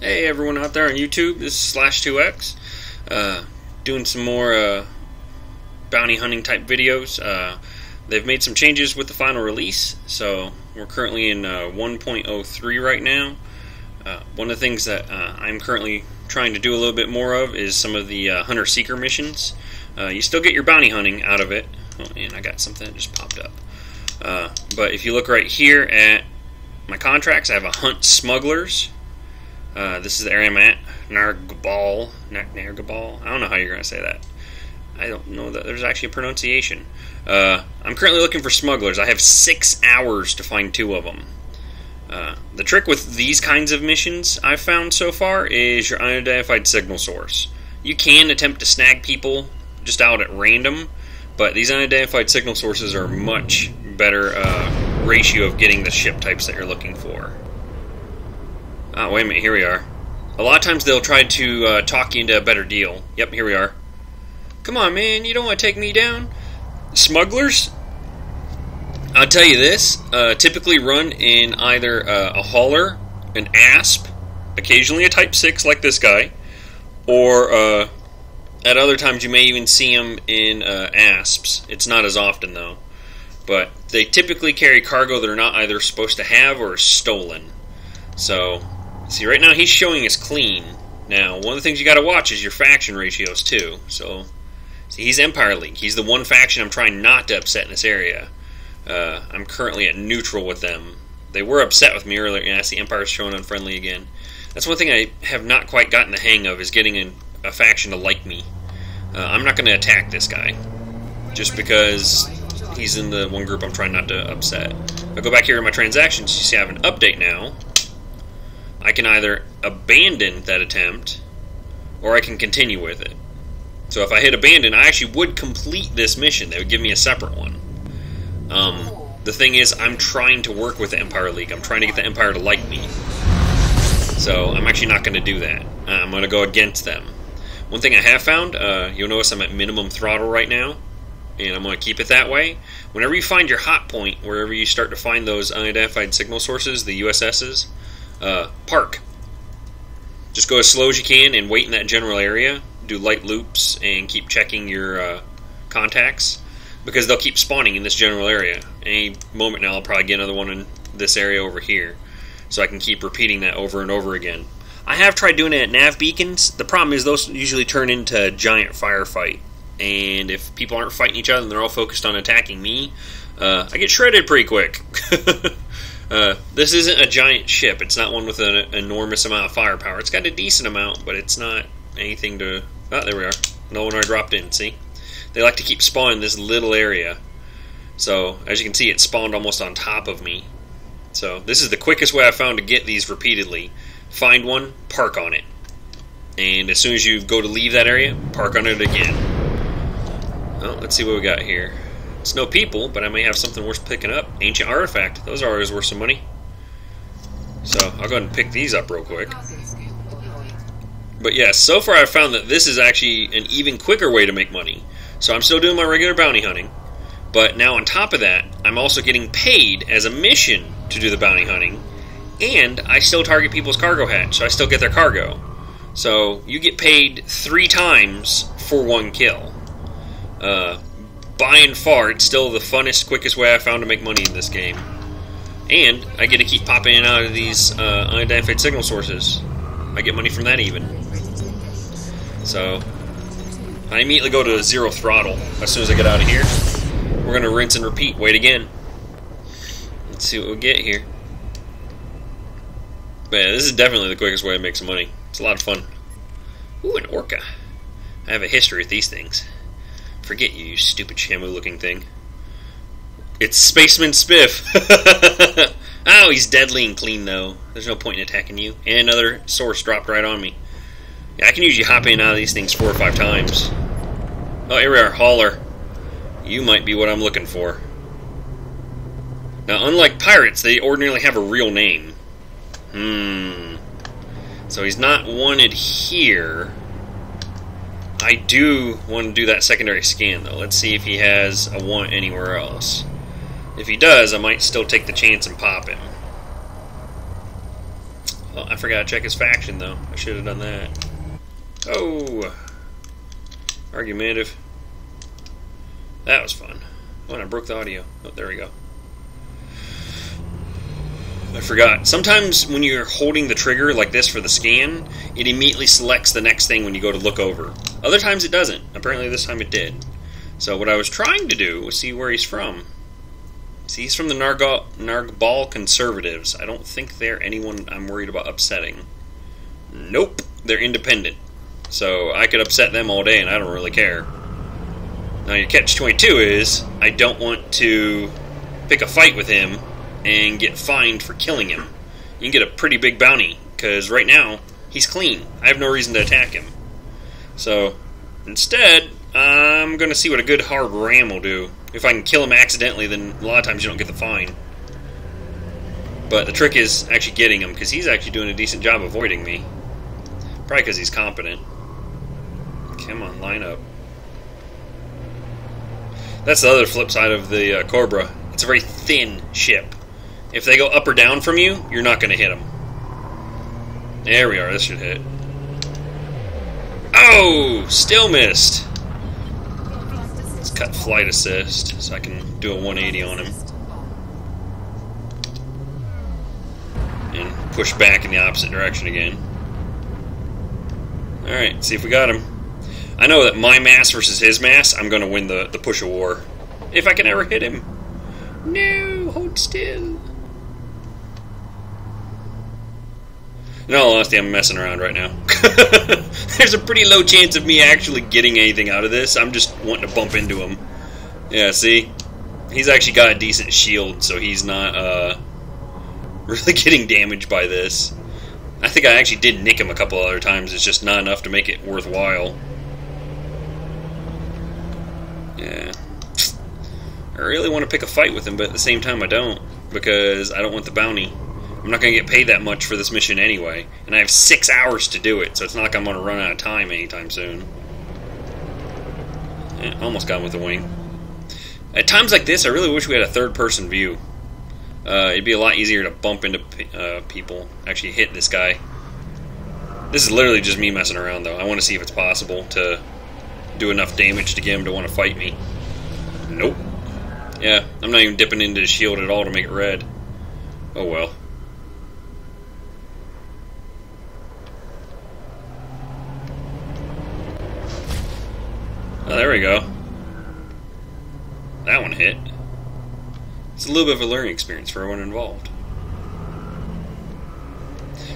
Hey everyone out there on YouTube, this is Slash2X, doing some more bounty hunting type videos. They've made some changes with the final release, so we're currently in 1.03 right now. One of the things that I'm currently trying to do a little bit more of is some of the hunter-seeker missions. You still get your bounty hunting out of it. Oh, and I got something that just popped up. But if you look right here at my contracts, I have a hunt smugglers. This is the area I'm at, Nargabal. I don't know how you're going to say that. I don't know that there's actually a pronunciation. I'm currently looking for smugglers. I have 6 hours to find 2 of them. The trick with these kinds of missions I've found so far is your unidentified signal source. You can attempt to snag people just out at random, but these unidentified signal sources are much better ratio of getting the ship types that you're looking for. Oh, wait a minute, here we are. A lot of times they'll try to talk you into a better deal. Yep, here we are. Come on, man, you don't want to take me down? Smugglers? I'll tell you this, typically run in either a hauler, an asp, occasionally a Type 6 like this guy, or at other times you may even see them in asps. It's not as often, though. But they typically carry cargo that are not either supposed to have or is stolen. So, see, right now he's showing us clean. Now, one of the things you got to watch is your faction ratios, too. So, see, he's Empire League. He's the one faction I'm trying not to upset in this area. I'm currently at neutral with them. They were upset with me earlier, and I see Empire's showing unfriendly again. That's one thing I have not quite gotten the hang of, is getting a faction to like me. I'm not going to attack this guy, just because he's in the one group I'm trying not to upset. If I go back here to my transactions, you see I have an update now. I can either abandon that attempt, or I can continue with it. So if I hit abandon, I actually would complete this mission. They would give me a separate one. The thing is, I'm trying to work with the Empire League. I'm trying to get the Empire to like me. So I'm actually not going to do that. I'm going to go against them. One thing I have found, you'll notice I'm at minimum throttle right now, and I'm going to keep it that way. Whenever you find your hot point, wherever you start to find those unidentified signal sources, the USSs, park. Just go as slow as you can and wait in that general area. Do light loops and keep checking your contacts, because they'll keep spawning in this general area. Any moment now I'll probably get another one in this area over here, so I can keep repeating that over and over again. I have tried doing it at nav beacons. The problem is those usually turn into a giant firefight, and if people aren't fighting each other and they're all focused on attacking me, I get shredded pretty quick. This isn't a giant ship. It's not one with an enormous amount of firepower. It's got a decent amount, but it's not anything to... Oh, there we are. No one I dropped in, see? They like to keep spawning this little area. So, as you can see, it spawned almost on top of me. So, this is the quickest way I've found to get these repeatedly. Find one, park on it. And as soon as you go to leave that area, park on it again. Well, let's see what we got here. It's no people, but I may have something worth picking up. Ancient artifact. Those are always worth some money. So, I'll go ahead and pick these up real quick. But yeah, so far I've found that this is actually an even quicker way to make money. So I'm still doing my regular bounty hunting, but now on top of that, I'm also getting paid as a mission to do the bounty hunting, and I still target people's cargo hatch, so I still get their cargo. So you get paid 3 times for 1 kill. By and far, it's still the funnest, quickest way I've found to make money in this game. And I get to keep popping in and out of these unidentified signal sources. I get money from that even. So I immediately go to 0 throttle as soon as I get out of here. We're going to rinse and repeat. Wait again. Let's see what we get here. Man, this is definitely the quickest way to make some money. It's a lot of fun. Ooh, an orca. I have a history with these things. Forget you, you stupid Shamu looking thing. It's Spaceman Spiff. Oh, he's deadly and clean, though. There's no point in attacking you. And another source dropped right on me. Yeah, I can usually hop in and out of these things 4 or 5 times. Oh, here we are, hauler. You might be what I'm looking for. Now, unlike pirates, they ordinarily have a real name. So he's not wanted here. I do want to do that secondary scan, though. Let's see if he has a want anywhere else. If he does, I might still take the chance and pop him. Oh, I forgot to check his faction, though. I should have done that. Oh! Argumentative. That was fun. Oh, and I broke the audio. Oh, there we go. I forgot. Sometimes when you're holding the trigger like this for the scan, it immediately selects the next thing when you go to look over. Other times it doesn't. Apparently this time it did. So what I was trying to do was see where he's from. See, he's from the Nargbal Conservatives. I don't think they're anyone I'm worried about upsetting. Nope. They're independent. So I could upset them all day and I don't really care. Now your catch-22 is, I don't want to pick a fight with him and get fined for killing him. You can get a pretty big bounty, because right now, he's clean. I have no reason to attack him. So, instead, I'm going to see what a good hard ram will do. If I can kill him accidentally, then a lot of times you don't get the fine. But the trick is actually getting him, because he's actually doing a decent job avoiding me. Probably because he's competent. Come on, line up. That's the other flip side of the Cobra. It's a very thin ship. If they go up or down from you, you're not going to hit them. There we are. This should hit. Oh! Still missed. Let's cut flight assist so I can do a 180 on him. And push back in the opposite direction again. Alright, see if we got him. I know that my mass versus his mass, I'm going to win the push of war. If I can ever hit him. No! Hold still. In all honesty, I'm messing around right now. There's a pretty low chance of me actually getting anything out of this. I'm just wanting to bump into him. Yeah, see? He's actually got a decent shield, so he's not really getting damaged by this. I think I actually did nick him a couple other times. It's just not enough to make it worthwhile. Yeah. I really want to pick a fight with him, but at the same time I don't. Because I don't want the bounty. I'm not going to get paid that much for this mission anyway. And I have 6 hours to do it, so it's not like I'm going to run out of time anytime soon. Yeah, almost got him with a wing. At times like this, I really wish we had a third-person view. It'd be a lot easier to bump into people. Actually hit this guy. This is literally just me messing around, though. I want to see if it's possible to do enough damage to get him to want to fight me. Nope. Yeah, I'm not even dipping into his shield at all to make it red. Oh well. Oh, there we go. That one hit. It's a little bit of a learning experience for everyone involved.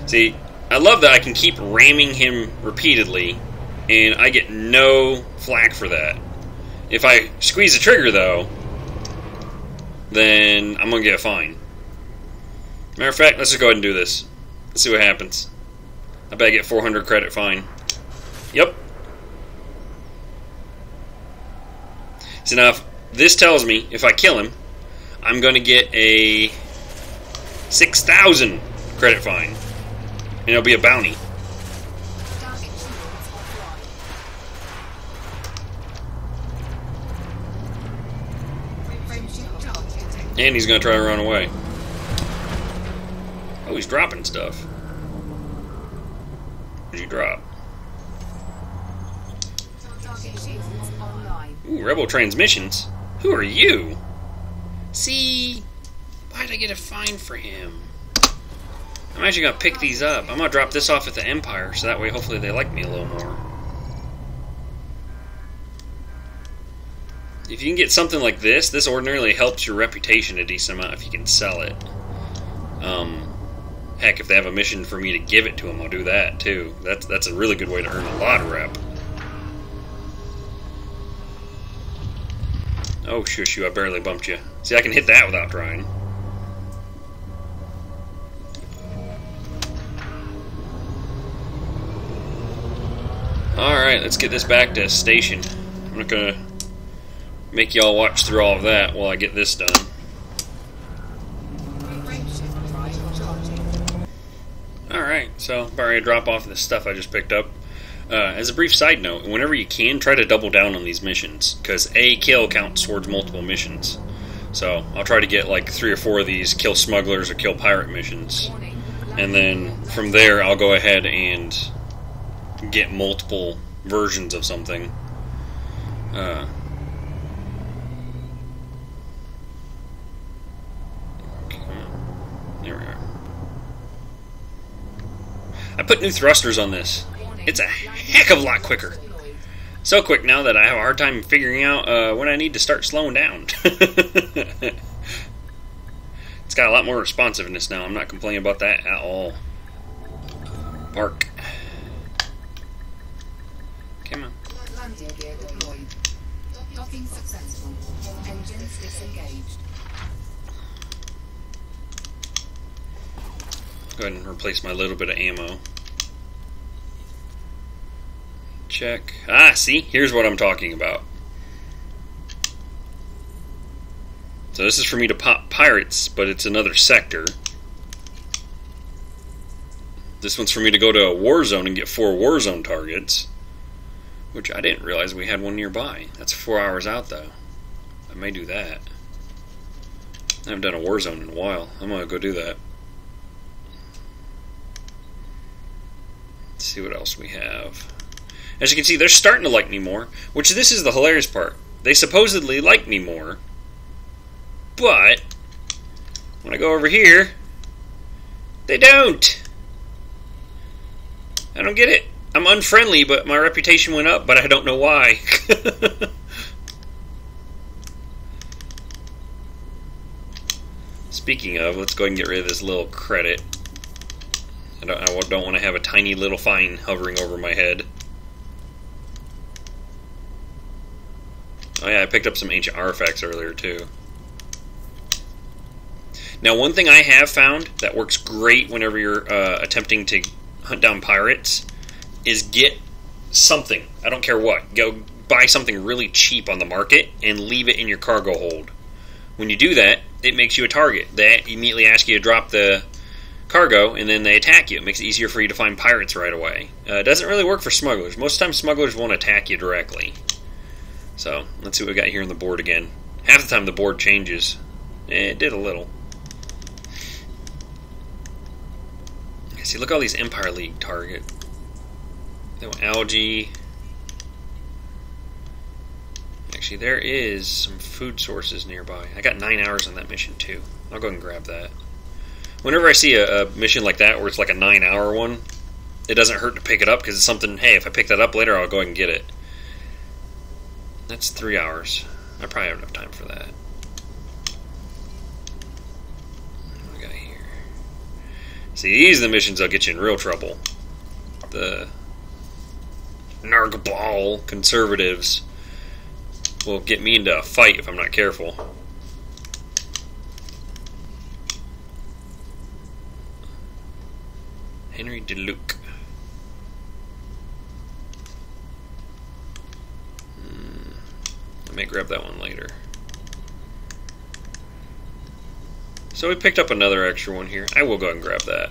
See, I love that I can keep ramming him repeatedly, and I get no flack for that. If I squeeze the trigger, though, then I'm going to get a fine. Matter of fact, let's just go ahead and do this. Let's see what happens. I bet I get 400 credit fine. Yep. So now, if this tells me if I kill him, I'm going to get a 6,000 credit fine. And it'll be a bounty. And he's going to try to run away. Oh, he's dropping stuff. What did you drop? Ooh, Rebel transmissions. Who are you? See, why'd I get a fine for him? I'm actually going to pick these up. I'm going to drop this off at the Empire, so that way hopefully they like me a little more. If you can get something like this, this ordinarily helps your reputation a decent amount if you can sell it. Heck, if they have a mission for me to give it to them, I'll do that too. That's a really good way to earn a lot of rep. Oh, shush you, I barely bumped you. See, I can hit that without trying. Alright, let's get this back to station. I'm not gonna make y'all watch through all of that while I get this done. Alright, so about ready to drop off this stuff I just picked up. As a brief side note, whenever you can, try to double down on these missions, because a kill counts towards multiple missions. So I'll try to get like 3 or 4 of these kill smugglers or kill pirate missions. and then from there I'll go ahead and get multiple versions of something. There we are. I put new thrusters on this. It's a heck of a lot quicker. So quick now that I have a hard time figuring out when I need to start slowing down. It's got a lot more responsiveness now. I'm not complaining about that at all. Bark. Come on. Landing gear deployed. Docking successful. Engines disengaged. Go ahead and replace my little bit of ammo. Check. Ah, see? Here's what I'm talking about. So this is for me to pop pirates, but it's another sector. This one's for me to go to a war zone and get 4 war zone targets. Which I didn't realize we had one nearby. That's 4 hours out, though. I may do that. I haven't done a war zone in a while. I'm going to go do that. Let's see what else we have. As you can see, they're starting to like me more, which this is the hilarious part. They supposedly like me more, but when I go over here, they don't. I don't get it. I'm unfriendly, but my reputation went up, but I don't know why. Speaking of, let's go ahead and get rid of this little credit. I don't want to have a tiny little fine hovering over my head. Oh yeah, I picked up some ancient artifacts earlier too. Now, one thing I have found that works great whenever you're attempting to hunt down pirates is get something. I don't care what. Go buy something really cheap on the market and leave it in your cargo hold. When you do that, it makes you a target. They immediately ask you to drop the cargo, and then they attack you. It makes it easier for you to find pirates right away. It doesn't really work for smugglers. Most of the time, smugglers won't attack you directly. So, let's see what we got here on the board again. Half the time the board changes. It did a little. See, look at all these Empire League target. They want algae. Actually, there is some food sources nearby. I got 9 hours on that mission too. I'll go ahead and grab that. Whenever I see a mission like that where it's like a 9-hour one, it doesn't hurt to pick it up because it's something, hey, if I pick that up later, I'll go ahead and get it. That's 3 hours. I probably have enough time for that. What do we got here? See, these are the missions that'll get you in real trouble. The Nargball conservatives will get me into a fight if I'm not careful. Henry DeLuc. I may grab that one later. So we picked up another extra one here. I will go ahead and grab that.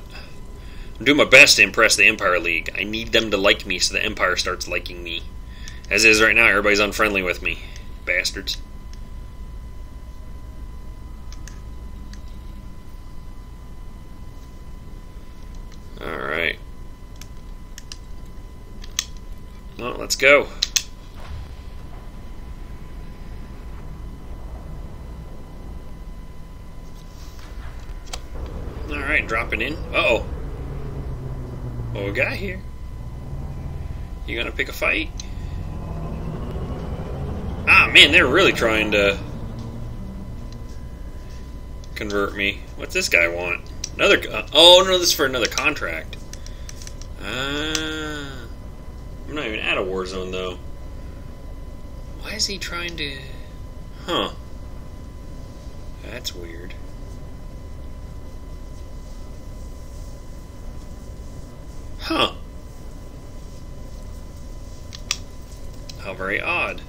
I'm doing my best to impress the Empire League. I need them to like me so the Empire starts liking me. As is right now, everybody's unfriendly with me. Bastards. Alright. Well, let's go. Alright, dropping in. Uh-oh. What we got here? You gonna pick a fight? Ah, man, they're really trying to convert me. What's this guy want? Another... oh, no, this is for another contract. I'm not even at a war zone, though. Why is he trying to... Huh. That's weird. Huh. How very odd.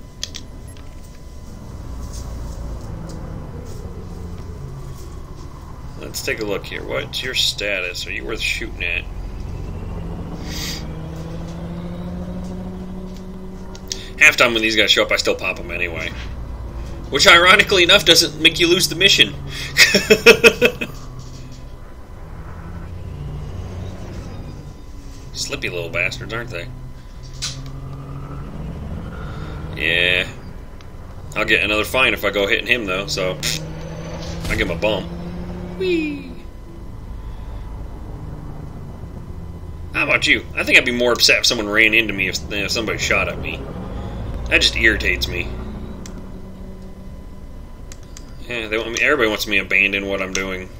Let's take a look here. What's your status? Are you worth shooting at? Half time when these guys show up, I still pop them anyway. Which, ironically enough, doesn't make you lose the mission. Slippy little bastards, aren't they? Yeah. I'll get another fine if I go hitting him, though, so I give him a bump. Whee! How about you? I think I'd be more upset if someone ran into me than if somebody shot at me. That just irritates me. Yeah, everybody wants me to abandon what I'm doing.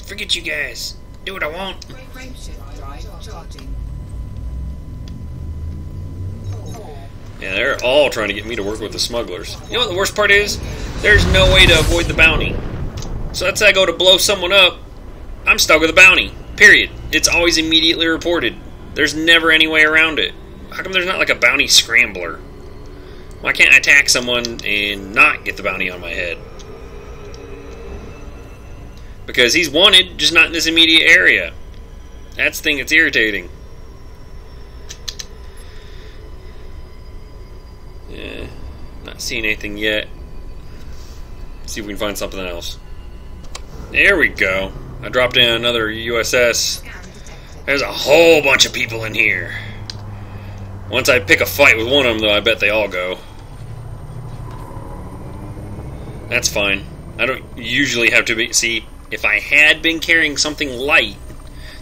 Forget you guys. Do what I want. Yeah, they're all trying to get me to work with the smugglers. You know what the worst part is? There's no way to avoid the bounty. So let's say I go to blow someone up, I'm stuck with a bounty. Period. It's always immediately reported. There's never any way around it. How come there's not like a bounty scrambler? Why can't I attack someone and not get the bounty on my head? Because he's wanted, just not in this immediate area. That's the thing that's irritating. Yeah, not seeing anything yet. Let's see if we can find something else. There we go. I dropped in another USS. There's a whole bunch of people in here. Once I pick a fight with one of them, though, I bet they all go. That's fine. I don't usually have to be... See, if I had been carrying something light,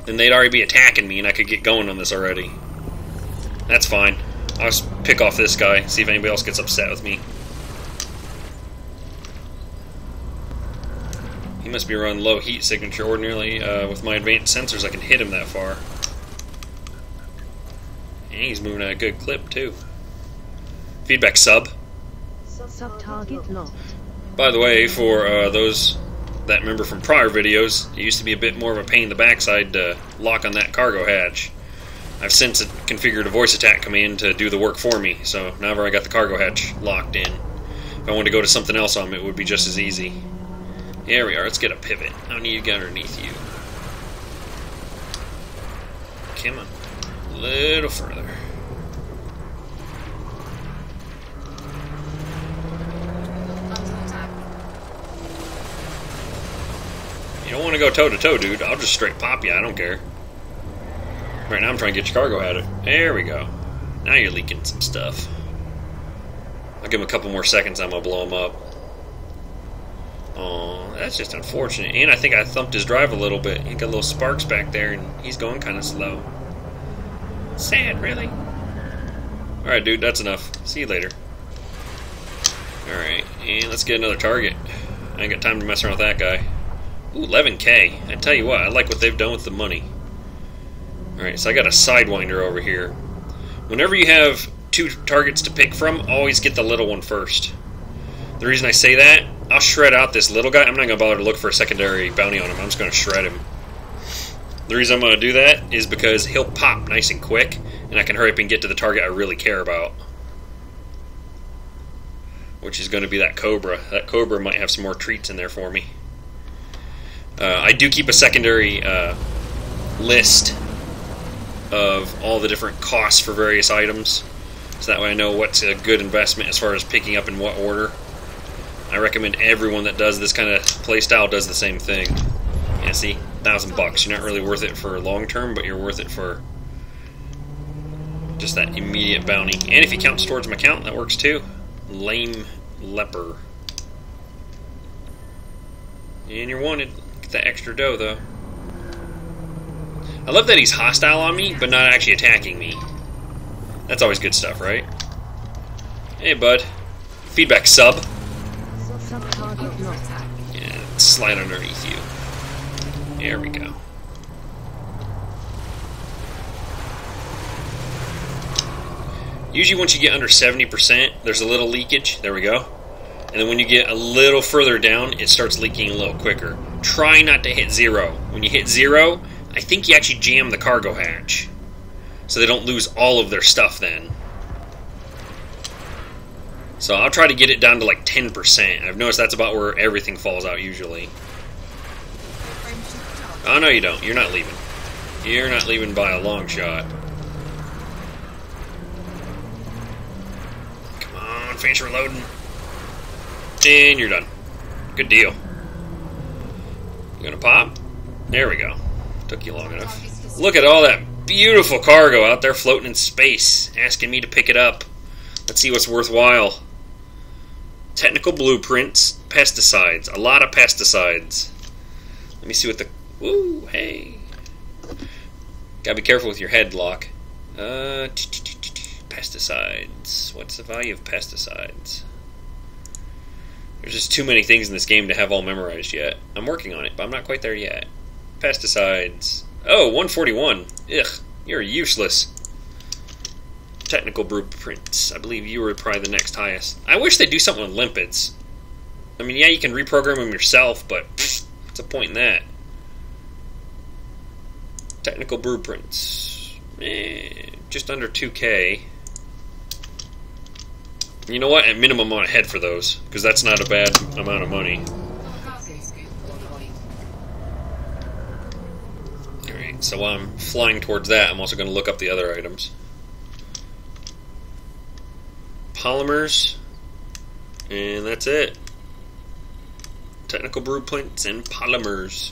then they'd already be attacking me and I could get going on this already. That's fine. I'll just pick off this guy, see if anybody else gets upset with me. He must be running low heat signature. Ordinarily, with my advanced sensors, I can hit him that far. And he's moving at a good clip, too. Feedback sub. Sub-target locked. By the way, for those that remember from prior videos, it used to be a bit more of a pain in the backside to lock on that cargo hatch. I've since configured a voice attack command to do the work for me, so now I got the cargo hatch locked in. If I wanted to go to something else on it, it would be just as easy. Here we are, let's get a pivot. I need to get underneath you. Come on. A little further. You don't want to go toe-to-toe, dude. I'll just straight pop you, I don't care. Right now I'm trying to get your cargo out of it. There we go. Now you're leaking some stuff. I'll give him a couple more seconds, I'm going to blow him up. Oh, that's just unfortunate. And I think I thumped his drive a little bit. He got little sparks back there, and he's going kind of slow. Sad, really? Alright, dude, that's enough. See you later. Alright, and let's get another target. I ain't got time to mess around with that guy. Ooh, 11K. I tell you what, I like what they've done with the money. Alright, so I got a Sidewinder over here. Whenever you have two targets to pick from, always get the little one first. The reason I say that, I'll shred out this little guy. I'm not going to bother to look for a secondary bounty on him. I'm just going to shred him. The reason I'm going to do that is because he'll pop nice and quick, and I can hurry up and get to the target I really care about. Which is going to be that Cobra. That Cobra might have some more treats in there for me. I do keep a secondary list of all the different costs for various items, so that way I know what's a good investment as far as picking up in what order. I recommend everyone that does this kind of playstyle does the same thing. Yeah, see, $1,000. You're not really worth it for long term, but you're worth it for just that immediate bounty. And if he counts towards my count, that works too. Lame leper. And you're wanted. Get that extra dough, though. I love that he's hostile on me, but not actually attacking me. That's always good stuff, right? Hey, bud. Feedback sub. Yeah, slide underneath you. There we go. Usually once you get under 70%, there's a little leakage. There we go. And then when you get a little further down, it starts leaking a little quicker. Try not to hit 0. When you hit 0, I think you actually jam the cargo hatch, so they don't lose all of their stuff then. So I'll try to get it down to like 10%. I've noticed that's about where everything falls out usually. Oh, no you don't. You're not leaving. You're not leaving by a long shot. Come on, finish reloading. And you're done. Good deal. You gonna pop? There we go. Took you long enough. Look at all that beautiful cargo out there floating in space, asking me to pick it up. Let's see what's worthwhile. Technical blueprints, pesticides, a lot of pesticides. Let me see what the... Ooh, hey. Gotta be careful with your headlock. Pesticides. What's the value of pesticides? There's just too many things in this game to have all memorized yet. I'm working on it, but I'm not quite there yet. Pesticides. Oh, 141. Ugh, you're useless. Technical blueprints. I believe you were probably the next highest. I wish they'd do something with limpids. I mean, yeah, you can reprogram them yourself, but what's the point in that? Technical blueprints. Just under 2K. You know what? At minimum, I want to head for those, because that's not a bad amount of money. Alright, so while I'm flying towards that, I'm also going to look up the other items. Polymers, and that's it. Technical blueprints and polymers.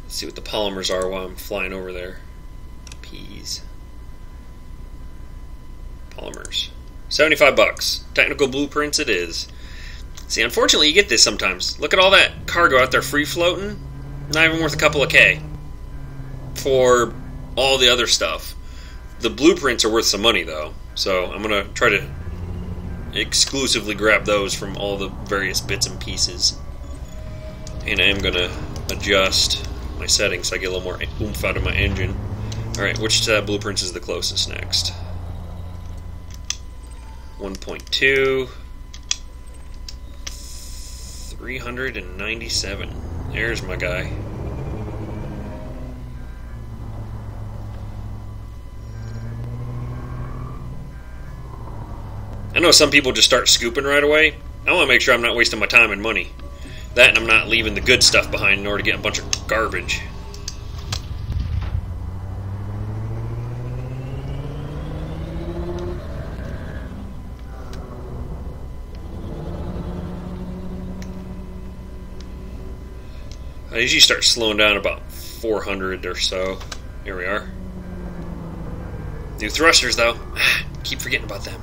Let's see what the polymers are while I'm flying over there. Peas. Polymers. $75. Technical blueprints it is. See, unfortunately you get this sometimes. Look at all that cargo out there free floating. Not even worth a couple of K. For all the other stuff. The blueprints are worth some money though. So I'm going to try to exclusively grab those from all the various bits and pieces. And I am going to adjust my settings so I get a little more oomph out of my engine. Alright, which blueprints is the closest next? 1.2 397. There's my guy. I know some people just start scooping right away. I want to make sure I'm not wasting my time and money. That and I'm not leaving the good stuff behind in order to get a bunch of garbage. I usually start slowing down about 400 or so. Here we are. New thrusters, though. Keep forgetting about them.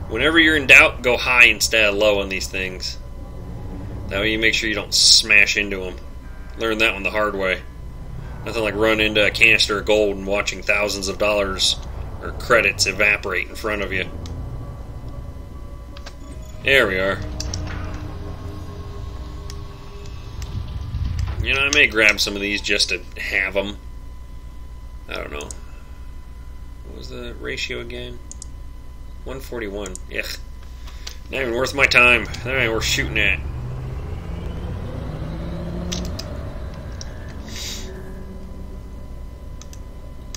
Whenever you're in doubt, go high instead of low on these things. That way you make sure you don't smash into them. Learned that one the hard way. Nothing like running into a canister of gold and watching thousands of dollars or credits evaporate in front of you. There we are. You know, I may grab some of these just to have them. I don't know. What was the ratio again? 141. Ugh. Not even worth my time. Not even worth shooting at.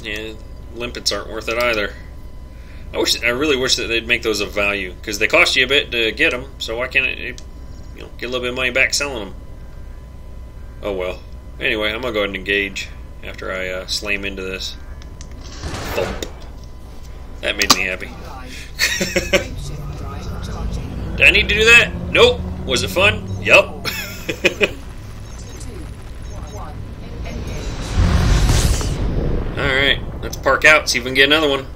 Yeah, limpets aren't worth it either. I really wish that they'd make those of value, because they cost you a bit to get them. So why can't it, get a little bit of money back selling them? Oh well. Anyway, I'm gonna go ahead and engage after I slam into this. Thump. That made me happy. Did I need to do that? Nope. Was it fun? Yup. Alright, let's park out, see if we can get another one.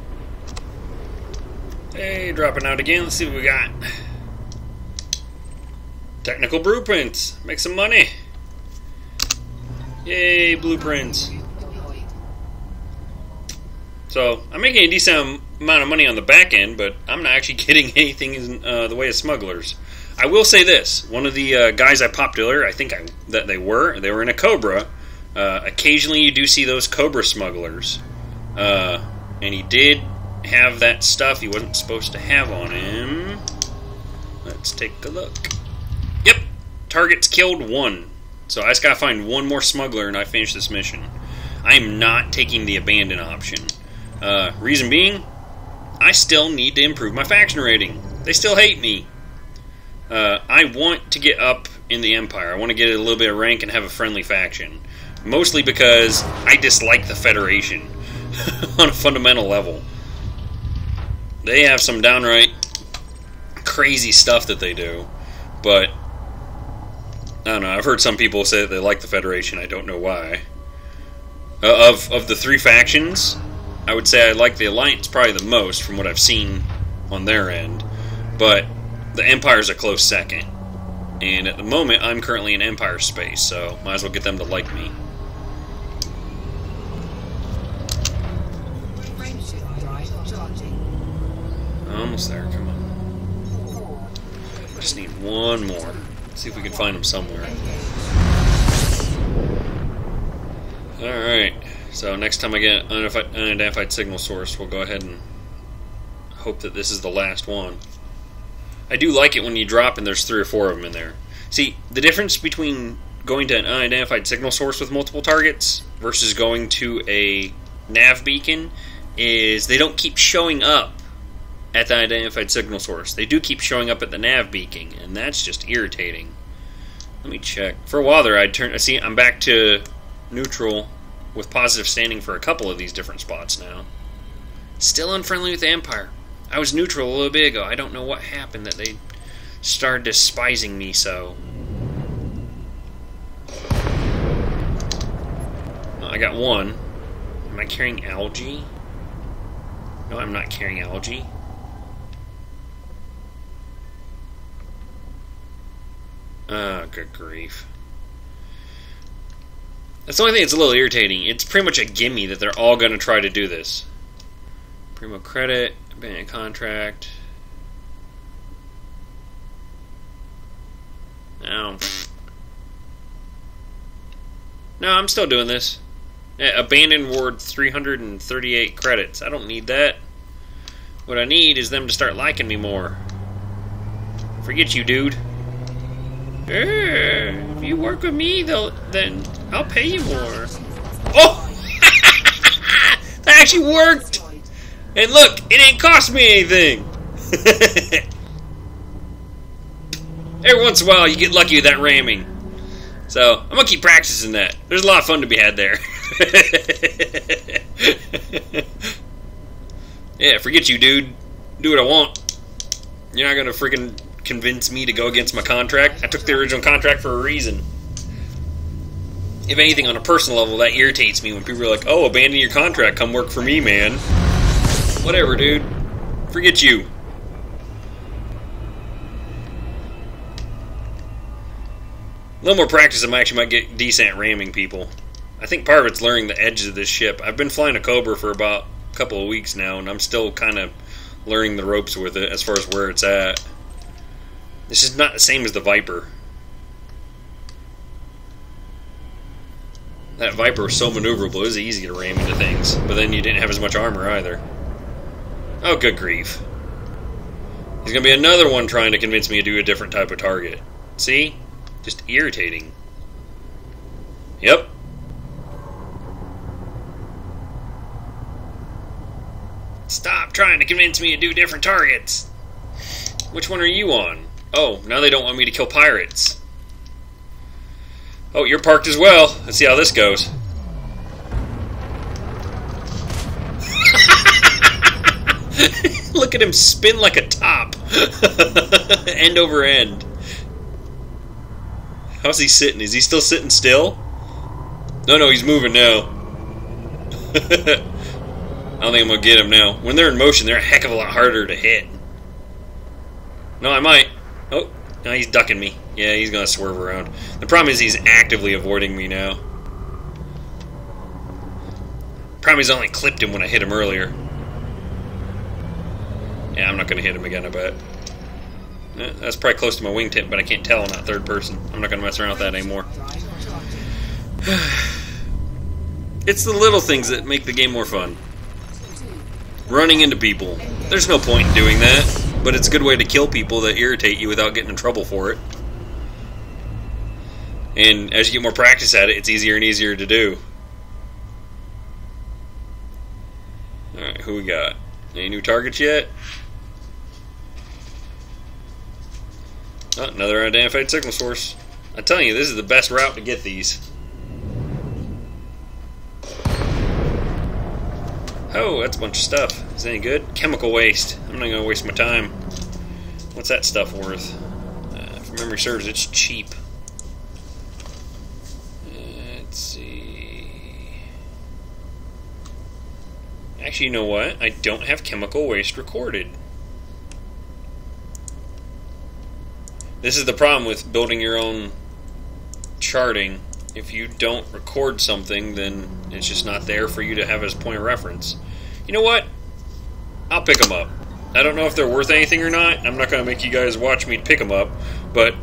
Hey, dropping out again. Let's see what we got. Technical blueprints. Make some money. Yay, blueprints. So, I'm making a decent amount of money on the back end, but I'm not actually getting anything in the way of smugglers. I will say this. One of the guys I popped earlier, I think that they were in a Cobra. Occasionally you do see those Cobra smugglers. And he did have that stuff he wasn't supposed to have on him. Let's take a look. Yep, targets killed 1. So I just gotta find one more smuggler and I finish this mission. I am not taking the abandon option. Reason being, I still need to improve my faction rating. They still hate me. I want to get up in the Empire. I want to get a little bit of rank and have a friendly faction. Mostly because I dislike the Federation on a fundamental level. They have some downright crazy stuff that they do, but I don't know. I've heard some people say that they like the Federation. I don't know why. Of the three factions, I would say I like the Alliance probably the most from what I've seen on their end, but the Empire's a close second. And at the moment, I'm currently in Empire space, so might as well get them to like me. Almost there, come on. Just need one more. See if we can find them somewhere. Alright, so next time I get an unidentified signal source, we'll go ahead and hope that this is the last one. I do like it when you drop and there's 3 or 4 of them in there. See, the difference between going to an unidentified signal source with multiple targets versus going to a nav beacon is they don't keep showing up at the identified signal source. They do keep showing up at the nav beacon, and that's just irritating. Let me check. For a while there, I'm back to neutral with positive standing for a couple of these different spots now. Still unfriendly with the Empire. I was neutral a little bit ago. I don't know what happened that they started despising me so. I got one. Am I carrying algae? No, I'm not carrying algae. Oh, good grief. That's the only thing that's a little irritating. It's pretty much a gimme that they're all going to try to do this. Primo credit, abandoned contract. No. No, I'm still doing this. Abandoned ward 338 credits. I don't need that. What I need is them to start liking me more. Forget you, dude. If you work with me, then I'll pay you more. Oh! That actually worked! And look, it ain't cost me anything! Every once in a while, you get lucky with that ramming. So, I'm gonna keep practicing that. There's a lot of fun to be had there. Yeah, forget you, dude. Do what I want. You're not gonna freaking convince me to go against my contract. I took the original contract for a reason. If anything, on a personal level, that irritates me when people are like, oh, abandon your contract, come work for me, man. Whatever, dude. Forget you. A little more practice, I actually might get decent at ramming people. I think part of it's learning the edges of this ship. I've been flying a Cobra for about a couple of weeks now, and I'm still kind of learning the ropes with it as far as where it's at. This is not the same as the Viper. That Viper was so maneuverable, it was easy to ram into things, but then you didn't have as much armor either. Oh, good grief. There's going to be another one trying to convince me to do a different type of target. See? Just irritating. Yep. Stop trying to convince me to do different targets. Which one are you on? Oh, now they don't want me to kill pirates. Oh, you're parked as well. Let's see how this goes. Look at him spin like a top. End over end. How's he sitting? Is he still sitting still? No, he's moving now. I don't think I'm going to get him now. When they're in motion, they're a heck of a lot harder to hit. No, I might. Oh, no, he's ducking me. Yeah, he's going to swerve around. The problem is he's actively avoiding me now. Problem is I only clipped him when I hit him earlier. Yeah, I'm not going to hit him again, I bet. That's probably close to my wingtip, but I can't tell. I'm not third person. I'm not going to mess around with that anymore. It's the little things that make the game more fun. Running into people. There's no point in doing that, but it's a good way to kill people that irritate you without getting in trouble for it. And as you get more practice at it, it's easier and easier to do. Alright, who we got? Any new targets yet? Oh, another unidentified signal source. I'm telling you, this is the best route to get these. Oh, that's a bunch of stuff. Is that any good? Chemical waste. I'm not going to waste my time. What's that stuff worth? If memory serves, it's cheap. Let's see. Actually, you know what? I don't have chemical waste recorded. This is the problem with building your own charting. If you don't record something, then it's just not there for you to have as a point of reference. You know what? I'll pick them up. I don't know if they're worth anything or not. I'm not going to make you guys watch me pick them up, but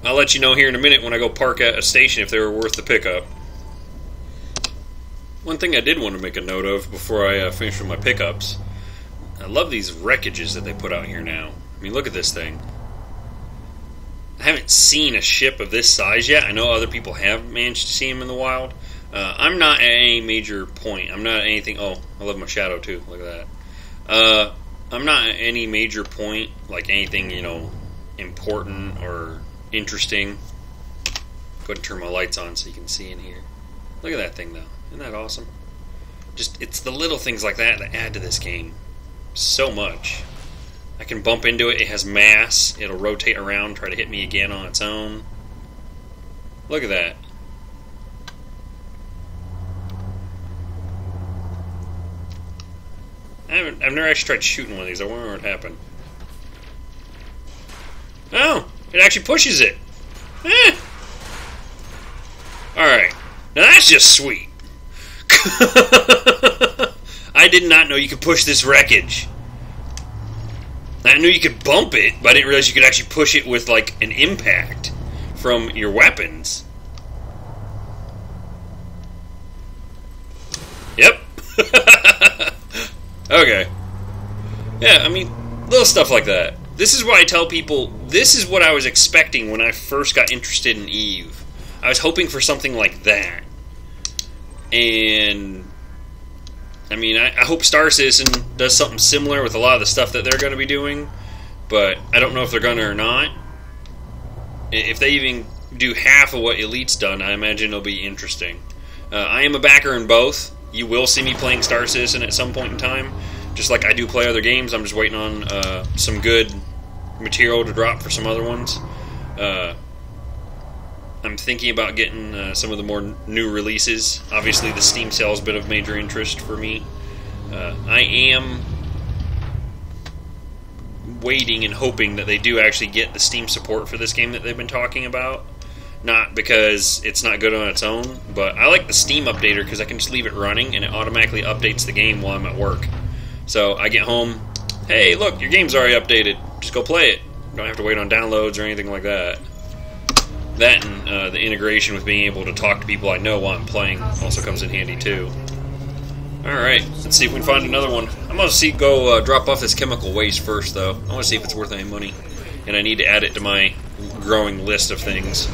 I'll let you know here in a minute when I go park at a station if they were worth the pickup. One thing I did want to make a note of before I finish with my pickups, I love these wreckages that they put out here now. I mean, look at this thing. I haven't seen a ship of this size yet. I know other people have managed to see them in the wild. I'm not at any major point. I'm not at anything... Oh, I love my shadow too. Look at that. I'm not at any major point, like anything, you know, important or interesting. Go ahead and turn my lights on so you can see in here. Look at that thing, though. Isn't that awesome? Just, it's the little things like that that add to this game so much. I can bump into it. It has mass. It'll rotate around, try to hit me again on its own. Look at that. I've never actually tried shooting one of these. I wonder what would happen. Oh, it actually pushes it. Eh. Alright. Now that's just sweet. I did not know you could push this wreckage. I knew you could bump it, but I didn't realize you could actually push it with, like, an impact from your weapons. Yep. Okay. Yeah, I mean, little stuff like that. This is what I tell people, this is what I was expecting when I first got interested in EVE. I was hoping for something like that. And, I mean, I hope Star Citizen does something similar with a lot of the stuff that they're going to be doing, but I don't know if they're going to or not. If they even do half of what Elite's done, I imagine it'll be interesting. I am a backer in both. You will see me playing Star Citizen at some point in time. Just like I do play other games, I'm just waiting on some good material to drop for some other ones. I'm thinking about getting some of the more new releases. Obviously, the Steam sale has been of major interest for me. I am waiting and hoping that they do actually get the Steam support for this game that they've been talking about. Not because it's not good on its own, but I like the Steam updater because I can just leave it running and it automatically updates the game while I'm at work. So I get home, hey, look, your game's already updated. Just go play it. Don't have to wait on downloads or anything like that. That and the integration with being able to talk to people I know while I'm playing also comes in handy too. Alright, let's see if we can find another one. I'm going to go drop off this chemical waste first, though. I want to see if it's worth any money. And I need to add it to my growing list of things.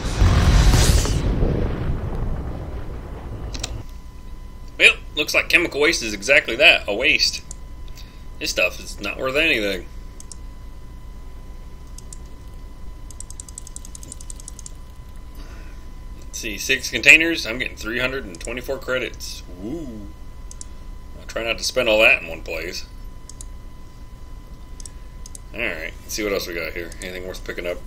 Well, looks like chemical waste is exactly that, a waste. This stuff is not worth anything. Let's see, 6 containers, I'm getting 324 credits. Woo. I'll try not to spend all that in one place. Alright, let's see what else we got here. Anything worth picking up?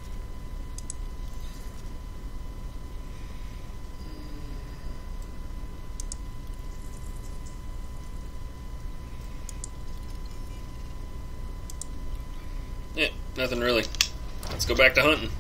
Yeah, nothing really. Let's go back to hunting.